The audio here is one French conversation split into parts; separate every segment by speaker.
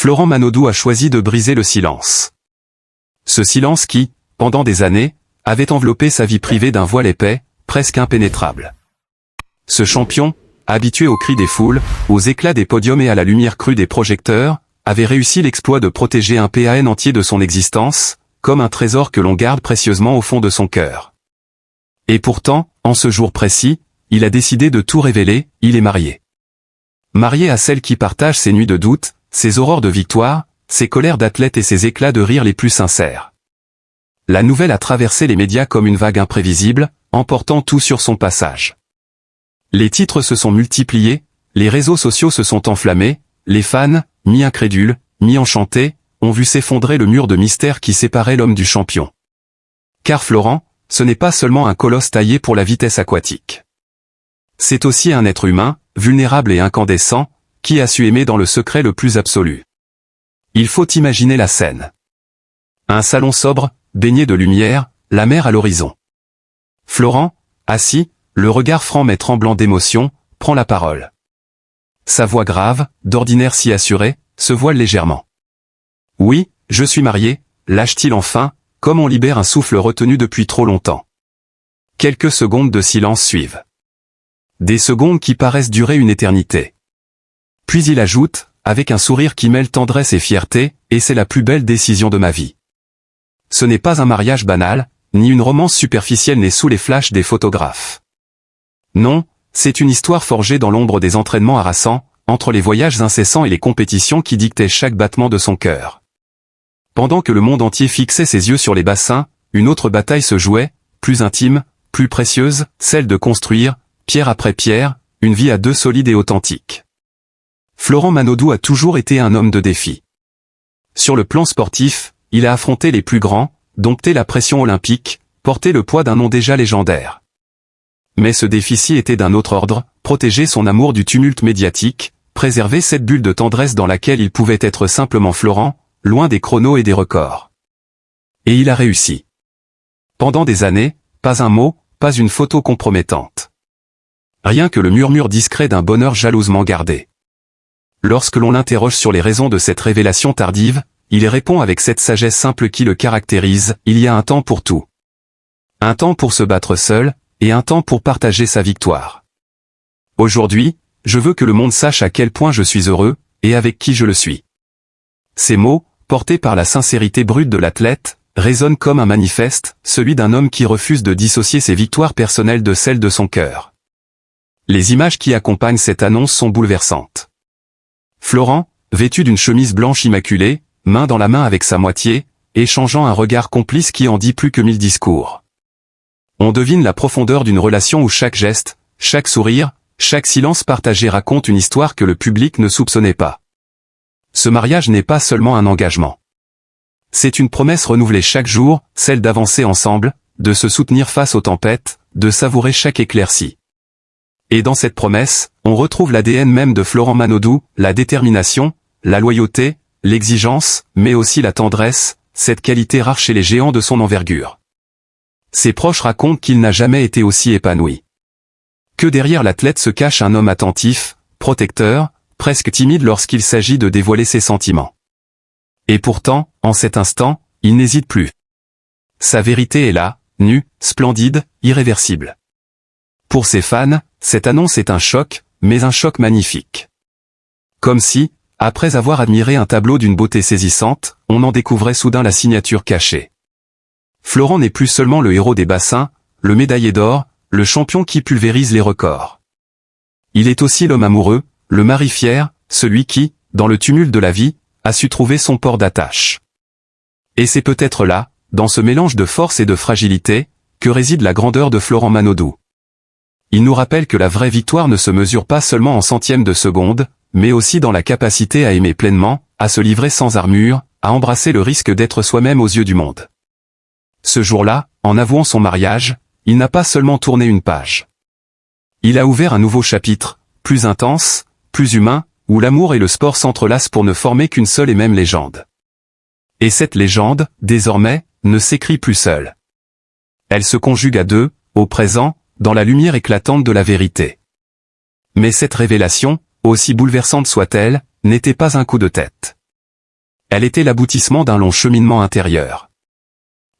Speaker 1: Florent Manodou a choisi de briser le silence. Ce silence qui, pendant des années, avait enveloppé sa vie privée d'un voile épais, presque impénétrable. Ce champion, habitué aux cris des foules, aux éclats des podiums et à la lumière crue des projecteurs, avait réussi l'exploit de protéger un PAN entier de son existence, comme un trésor que l'on garde précieusement au fond de son cœur. Et pourtant, en ce jour précis, il a décidé de tout révéler, il est marié. Marié à celle qui partage ses nuits de doute, ses aurores de victoire, ses colères d'athlète et ses éclats de rire les plus sincères. La nouvelle a traversé les médias comme une vague imprévisible, emportant tout sur son passage. Les titres se sont multipliés, les réseaux sociaux se sont enflammés, les fans, mi-incrédules, mi-enchantés, ont vu s'effondrer le mur de mystère qui séparait l'homme du champion. Car Florent, ce n'est pas seulement un colosse taillé pour la vitesse aquatique. C'est aussi un être humain, vulnérable et incandescent, qui a su aimer dans le secret le plus absolu. Il faut imaginer la scène. Un salon sobre, baigné de lumière, la mer à l'horizon. Florent, assis, le regard franc mais tremblant d'émotion, prend la parole. Sa voix grave, d'ordinaire si assurée, se voile légèrement. « Oui, je suis marié », lâche-t-il enfin, comme on libère un souffle retenu depuis trop longtemps. Quelques secondes de silence suivent. Des secondes qui paraissent durer une éternité. Puis il ajoute, avec un sourire qui mêle tendresse et fierté, « Et c'est la plus belle décision de ma vie. » Ce n'est pas un mariage banal, ni une romance superficielle née sous les flashs des photographes. Non, c'est une histoire forgée dans l'ombre des entraînements harassants, entre les voyages incessants et les compétitions qui dictaient chaque battement de son cœur. Pendant que le monde entier fixait ses yeux sur les bassins, une autre bataille se jouait, plus intime, plus précieuse, celle de construire, pierre après pierre, une vie à deux solide et authentique. Florent Manodou a toujours été un homme de défi. Sur le plan sportif, il a affronté les plus grands, dompté la pression olympique, porté le poids d'un nom déjà légendaire. Mais ce défi-ci était d'un autre ordre, protéger son amour du tumulte médiatique, préserver cette bulle de tendresse dans laquelle il pouvait être simplement Florent, loin des chronos et des records. Et il a réussi. Pendant des années, pas un mot, pas une photo compromettante. Rien que le murmure discret d'un bonheur jalousement gardé. Lorsque l'on l'interroge sur les raisons de cette révélation tardive, il répond avec cette sagesse simple qui le caractérise, il y a un temps pour tout. Un temps pour se battre seul, et un temps pour partager sa victoire. Aujourd'hui, je veux que le monde sache à quel point je suis heureux, et avec qui je le suis. Ces mots, portés par la sincérité brute de l'athlète, résonnent comme un manifeste, celui d'un homme qui refuse de dissocier ses victoires personnelles de celles de son cœur. Les images qui accompagnent cette annonce sont bouleversantes. Florent, vêtu d'une chemise blanche immaculée, main dans la main avec sa moitié, échangeant un regard complice qui en dit plus que 1000 discours. On devine la profondeur d'une relation où chaque geste, chaque sourire, chaque silence partagé raconte une histoire que le public ne soupçonnait pas. Ce mariage n'est pas seulement un engagement. C'est une promesse renouvelée chaque jour, celle d'avancer ensemble, de se soutenir face aux tempêtes, de savourer chaque éclaircie. Et dans cette promesse, on retrouve l'ADN même de Florent Manodou, la détermination, la loyauté, l'exigence, mais aussi la tendresse, cette qualité rare chez les géants de son envergure. Ses proches racontent qu'il n'a jamais été aussi épanoui. Que derrière l'athlète se cache un homme attentif, protecteur, presque timide lorsqu'il s'agit de dévoiler ses sentiments. Et pourtant, en cet instant, il n'hésite plus. Sa vérité est là, nue, splendide, irréversible. Pour ses fans, cette annonce est un choc, mais un choc magnifique. Comme si, après avoir admiré un tableau d'une beauté saisissante, on en découvrait soudain la signature cachée. Florent n'est plus seulement le héros des bassins, le médaillé d'or, le champion qui pulvérise les records. Il est aussi l'homme amoureux, le mari fier, celui qui, dans le tumulte de la vie, a su trouver son port d'attache. Et c'est peut-être là, dans ce mélange de force et de fragilité, que réside la grandeur de Florent Manodou. Il nous rappelle que la vraie victoire ne se mesure pas seulement en centièmes de seconde, mais aussi dans la capacité à aimer pleinement, à se livrer sans armure, à embrasser le risque d'être soi-même aux yeux du monde. Ce jour-là, en avouant son mariage, il n'a pas seulement tourné une page. Il a ouvert un nouveau chapitre, plus intense, plus humain, où l'amour et le sport s'entrelacent pour ne former qu'une seule et même légende. Et cette légende, désormais, ne s'écrit plus seule. Elle se conjugue à deux, au présent, dans la lumière éclatante de la vérité. Mais cette révélation, aussi bouleversante soit-elle, n'était pas un coup de tête. Elle était l'aboutissement d'un long cheminement intérieur.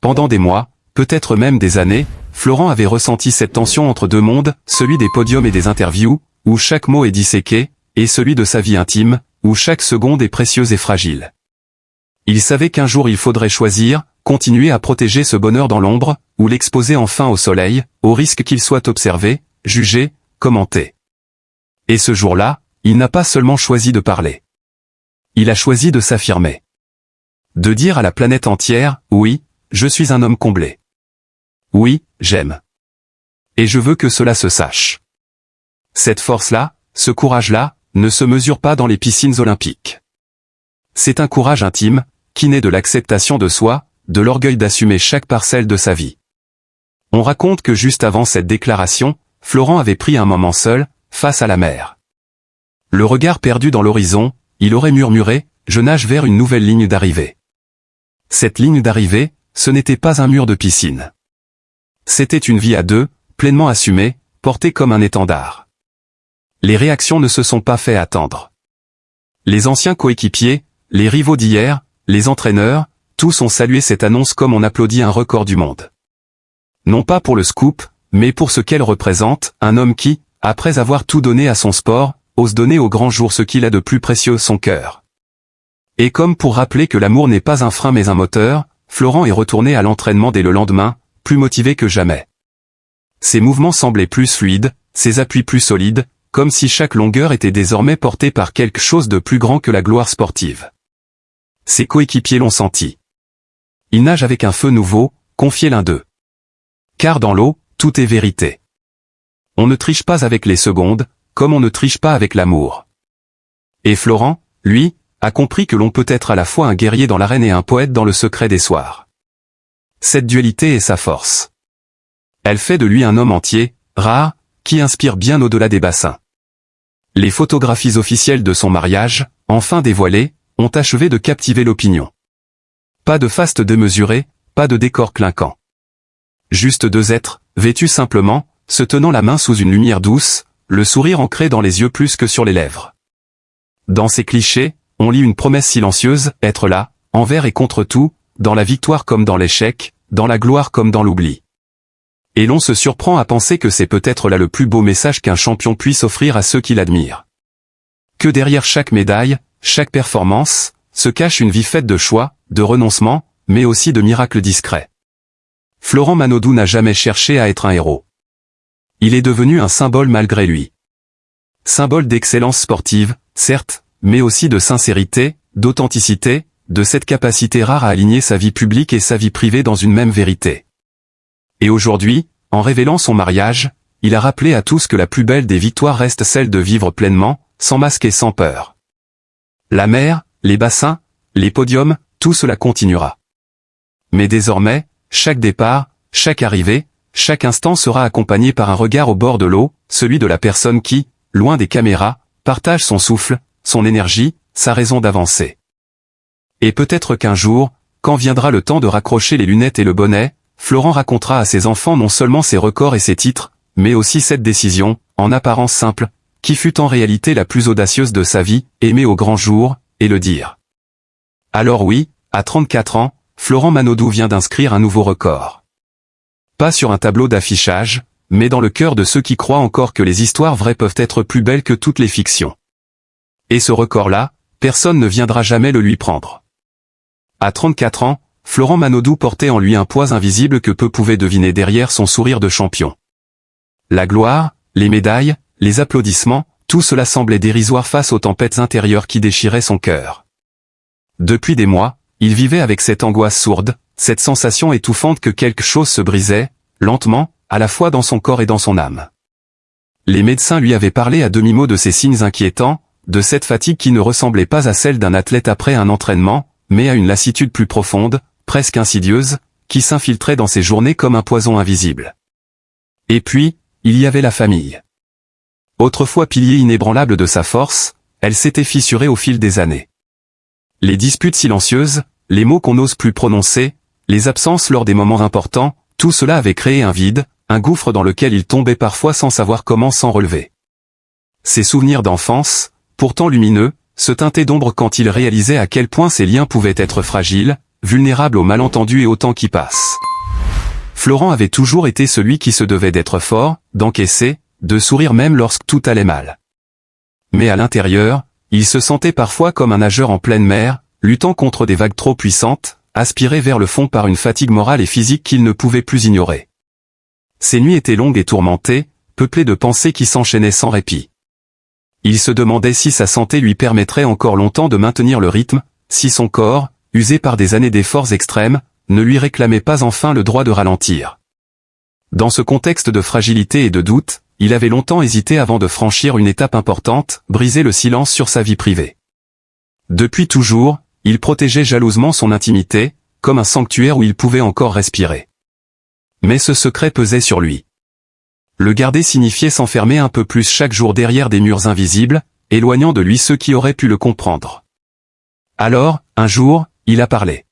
Speaker 1: Pendant des mois, peut-être même des années, Florent avait ressenti cette tension entre deux mondes, celui des podiums et des interviews, où chaque mot est disséqué, et celui de sa vie intime, où chaque seconde est précieuse et fragile. Il savait qu'un jour il faudrait choisir, continuer à protéger ce bonheur dans l'ombre, ou l'exposer enfin au soleil, au risque qu'il soit observé, jugé, commenté. Et ce jour-là, il n'a pas seulement choisi de parler. Il a choisi de s'affirmer. De dire à la planète entière, oui, je suis un homme comblé. Oui, j'aime. Et je veux que cela se sache. Cette force-là, ce courage-là, ne se mesure pas dans les piscines olympiques. C'est un courage intime, qui naît de l'acceptation de soi, de l'orgueil d'assumer chaque parcelle de sa vie. On raconte que juste avant cette déclaration, Florent avait pris un moment seul, face à la mer. Le regard perdu dans l'horizon, il aurait murmuré, « Je nage vers une nouvelle ligne d'arrivée ». Cette ligne d'arrivée, ce n'était pas un mur de piscine. C'était une vie à deux, pleinement assumée, portée comme un étendard. Les réactions ne se sont pas fait attendre. Les anciens coéquipiers, les rivaux d'hier, les entraîneurs, tous ont salué cette annonce comme on applaudit un record du monde. Non pas pour le scoop, mais pour ce qu'elle représente, un homme qui, après avoir tout donné à son sport, ose donner au grand jour ce qu'il a de plus précieux, son cœur. Et comme pour rappeler que l'amour n'est pas un frein mais un moteur, Florent est retourné à l'entraînement dès le lendemain, plus motivé que jamais. Ses mouvements semblaient plus fluides, ses appuis plus solides, comme si chaque longueur était désormais portée par quelque chose de plus grand que la gloire sportive. Ses coéquipiers l'ont senti. Il nage avec un feu nouveau, confiait l'un d'eux. Car dans l'eau, tout est vérité. On ne triche pas avec les secondes, comme on ne triche pas avec l'amour. Et Florent, lui, a compris que l'on peut être à la fois un guerrier dans l'arène et un poète dans le secret des soirs. Cette dualité est sa force. Elle fait de lui un homme entier, rare, qui inspire bien au-delà des bassins. Les photographies officielles de son mariage, enfin dévoilées, ont achevé de captiver l'opinion. Pas de faste démesuré, pas de décor clinquant. Juste deux êtres, vêtus simplement, se tenant la main sous une lumière douce, le sourire ancré dans les yeux plus que sur les lèvres. Dans ces clichés, on lit une promesse silencieuse, être là, envers et contre tout, dans la victoire comme dans l'échec, dans la gloire comme dans l'oubli. Et l'on se surprend à penser que c'est peut-être là le plus beau message qu'un champion puisse offrir à ceux qui l'admirent. Que derrière chaque médaille, chaque performance, se cache une vie faite de choix, de renoncements, mais aussi de miracles discrets. Florent Manodou n'a jamais cherché à être un héros. Il est devenu un symbole malgré lui. Symbole d'excellence sportive, certes, mais aussi de sincérité, d'authenticité, de cette capacité rare à aligner sa vie publique et sa vie privée dans une même vérité. Et aujourd'hui, en révélant son mariage, il a rappelé à tous que la plus belle des victoires reste celle de vivre pleinement, sans masque et sans peur. La mer, les bassins, les podiums, tout cela continuera. Mais désormais, chaque départ, chaque arrivée, chaque instant sera accompagné par un regard au bord de l'eau, celui de la personne qui, loin des caméras, partage son souffle, son énergie, sa raison d'avancer. Et peut-être qu'un jour, quand viendra le temps de raccrocher les lunettes et le bonnet, Florent racontera à ses enfants non seulement ses records et ses titres, mais aussi cette décision, en apparence simple, qui fut en réalité la plus audacieuse de sa vie, aimer au grand jour, et le dire. Alors oui, à 34 ans, Florent Manodou vient d'inscrire un nouveau record. Pas sur un tableau d'affichage, mais dans le cœur de ceux qui croient encore que les histoires vraies peuvent être plus belles que toutes les fictions. Et ce record-là, personne ne viendra jamais le lui prendre. À 34 ans, Florent Manodou portait en lui un poids invisible que peu pouvaient deviner derrière son sourire de champion. La gloire, les médailles, les applaudissements, tout cela semblait dérisoire face aux tempêtes intérieures qui déchiraient son cœur. Depuis des mois, il vivait avec cette angoisse sourde, cette sensation étouffante que quelque chose se brisait, lentement, à la fois dans son corps et dans son âme. Les médecins lui avaient parlé à demi-mot de ces signes inquiétants, de cette fatigue qui ne ressemblait pas à celle d'un athlète après un entraînement, mais à une lassitude plus profonde, presque insidieuse, qui s'infiltrait dans ses journées comme un poison invisible. Et puis, il y avait la famille. Autrefois pilier inébranlable de sa force, elle s'était fissurée au fil des années. Les disputes silencieuses, les mots qu'on n'ose plus prononcer, les absences lors des moments importants, tout cela avait créé un vide, un gouffre dans lequel il tombait parfois sans savoir comment s'en relever. Ses souvenirs d'enfance, pourtant lumineux, se teintait d'ombre quand il réalisait à quel point ces liens pouvaient être fragiles, vulnérables aux malentendus et au temps qui passe. Florent avait toujours été celui qui se devait d'être fort, d'encaisser, de sourire même lorsque tout allait mal. Mais à l'intérieur, il se sentait parfois comme un nageur en pleine mer, luttant contre des vagues trop puissantes, aspiré vers le fond par une fatigue morale et physique qu'il ne pouvait plus ignorer. Ses nuits étaient longues et tourmentées, peuplées de pensées qui s'enchaînaient sans répit. Il se demandait si sa santé lui permettrait encore longtemps de maintenir le rythme, si son corps, usé par des années d'efforts extrêmes, ne lui réclamait pas enfin le droit de ralentir. Dans ce contexte de fragilité et de doute, il avait longtemps hésité avant de franchir une étape importante, briser le silence sur sa vie privée. Depuis toujours, il protégeait jalousement son intimité, comme un sanctuaire où il pouvait encore respirer. Mais ce secret pesait sur lui. Le garder signifiait s'enfermer un peu plus chaque jour derrière des murs invisibles, éloignant de lui ceux qui auraient pu le comprendre. Alors, un jour, il a parlé.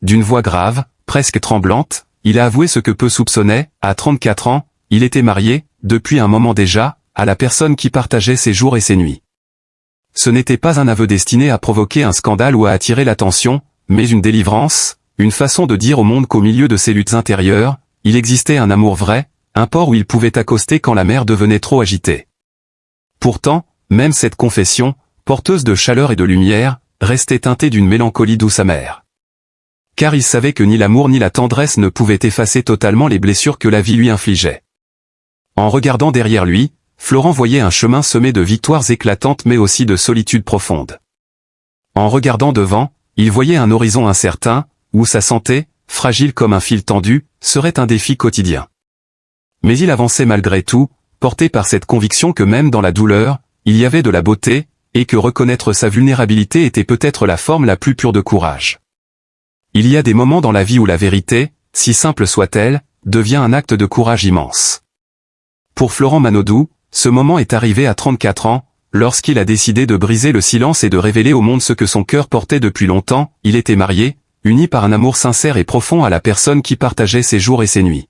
Speaker 1: D'une voix grave, presque tremblante, il a avoué ce que peu soupçonnaient. À 34 ans, il était marié, depuis un moment déjà, à la personne qui partageait ses jours et ses nuits. Ce n'était pas un aveu destiné à provoquer un scandale ou à attirer l'attention, mais une délivrance, une façon de dire au monde qu'au milieu de ses luttes intérieures, il existait un amour vrai, un port où il pouvait accoster quand la mer devenait trop agitée. Pourtant, même cette confession, porteuse de chaleur et de lumière, restait teintée d'une mélancolie douce amère. Car il savait que ni l'amour ni la tendresse ne pouvaient effacer totalement les blessures que la vie lui infligeait. En regardant derrière lui, Florent voyait un chemin semé de victoires éclatantes mais aussi de solitude profonde. En regardant devant, il voyait un horizon incertain, où sa santé, fragile comme un fil tendu, serait un défi quotidien. Mais il avançait malgré tout, porté par cette conviction que même dans la douleur, il y avait de la beauté, et que reconnaître sa vulnérabilité était peut-être la forme la plus pure de courage. Il y a des moments dans la vie où la vérité, si simple soit-elle, devient un acte de courage immense. Pour Florent Manodou, ce moment est arrivé à 34 ans, lorsqu'il a décidé de briser le silence et de révéler au monde ce que son cœur portait depuis longtemps. Il était marié, uni par un amour sincère et profond à la personne qui partageait ses jours et ses nuits.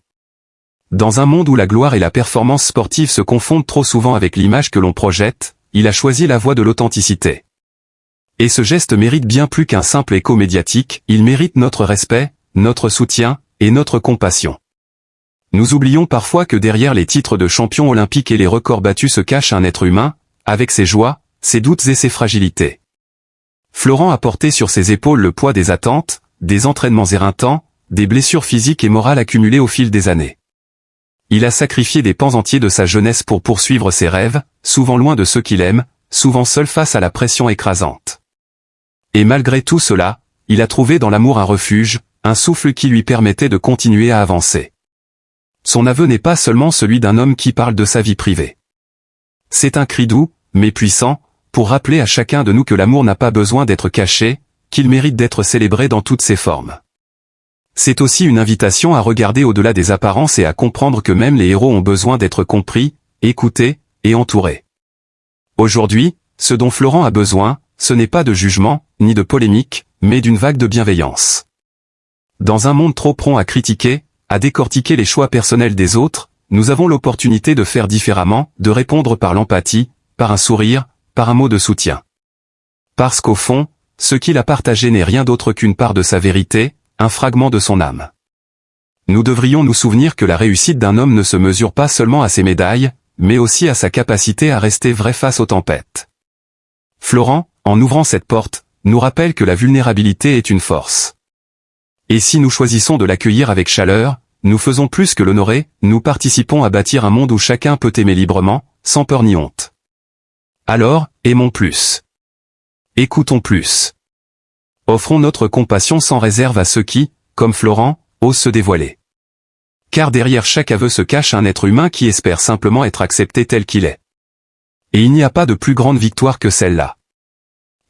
Speaker 1: Dans un monde où la gloire et la performance sportive se confondent trop souvent avec l'image que l'on projette, il a choisi la voie de l'authenticité. Et ce geste mérite bien plus qu'un simple écho médiatique, il mérite notre respect, notre soutien, et notre compassion. Nous oublions parfois que derrière les titres de champion olympique et les records battus se cache un être humain, avec ses joies, ses doutes et ses fragilités. Florent a porté sur ses épaules le poids des attentes, des entraînements éreintants, des blessures physiques et morales accumulées au fil des années. Il a sacrifié des pans entiers de sa jeunesse pour poursuivre ses rêves, souvent loin de ceux qu'il aime, souvent seul face à la pression écrasante. Et malgré tout cela, il a trouvé dans l'amour un refuge, un souffle qui lui permettait de continuer à avancer. Son aveu n'est pas seulement celui d'un homme qui parle de sa vie privée. C'est un cri doux, mais puissant, pour rappeler à chacun de nous que l'amour n'a pas besoin d'être caché, qu'il mérite d'être célébré dans toutes ses formes. C'est aussi une invitation à regarder au-delà des apparences et à comprendre que même les héros ont besoin d'être compris, écoutés, et entourés. Aujourd'hui, ce dont Florent a besoin, ce n'est pas de jugement, ni de polémique, mais d'une vague de bienveillance. Dans un monde trop prompt à critiquer, à décortiquer les choix personnels des autres, nous avons l'opportunité de faire différemment, de répondre par l'empathie, par un sourire, par un mot de soutien. Parce qu'au fond, ce qu'il a partagé n'est rien d'autre qu'une part de sa vérité, un fragment de son âme. Nous devrions nous souvenir que la réussite d'un homme ne se mesure pas seulement à ses médailles, mais aussi à sa capacité à rester vrai face aux tempêtes. Florent, en ouvrant cette porte, nous rappelle que la vulnérabilité est une force. Et si nous choisissons de l'accueillir avec chaleur, nous faisons plus que l'honorer, nous participons à bâtir un monde où chacun peut aimer librement, sans peur ni honte. Alors, aimons plus. Écoutons plus. Offrons notre compassion sans réserve à ceux qui, comme Florent, osent se dévoiler. Car derrière chaque aveu se cache un être humain qui espère simplement être accepté tel qu'il est. Et il n'y a pas de plus grande victoire que celle-là.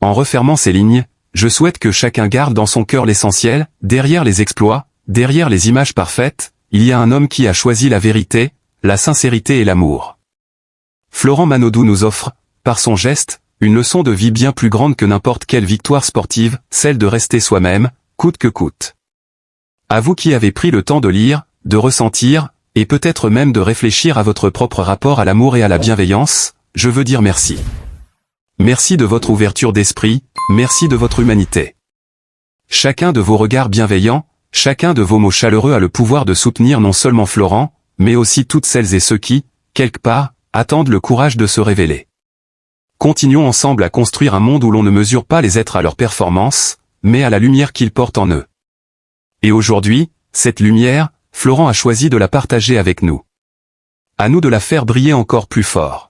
Speaker 1: En refermant ces lignes, je souhaite que chacun garde dans son cœur l'essentiel, derrière les exploits, derrière les images parfaites, il y a un homme qui a choisi la vérité, la sincérité et l'amour. Florent Manodou nous offre, par son geste, une leçon de vie bien plus grande que n'importe quelle victoire sportive, celle de rester soi-même, coûte que coûte. À vous qui avez pris le temps de lire, de ressentir, et peut-être même de réfléchir à votre propre rapport à l'amour et à la bienveillance, je veux dire merci. Merci de votre ouverture d'esprit, merci de votre humanité. Chacun de vos regards bienveillants, chacun de vos mots chaleureux a le pouvoir de soutenir non seulement Florent, mais aussi toutes celles et ceux qui, quelque part, attendent le courage de se révéler. Continuons ensemble à construire un monde où l'on ne mesure pas les êtres à leur performance, mais à la lumière qu'ils portent en eux. Et aujourd'hui, cette lumière, Florent a choisi de la partager avec nous. À nous de la faire briller encore plus fort.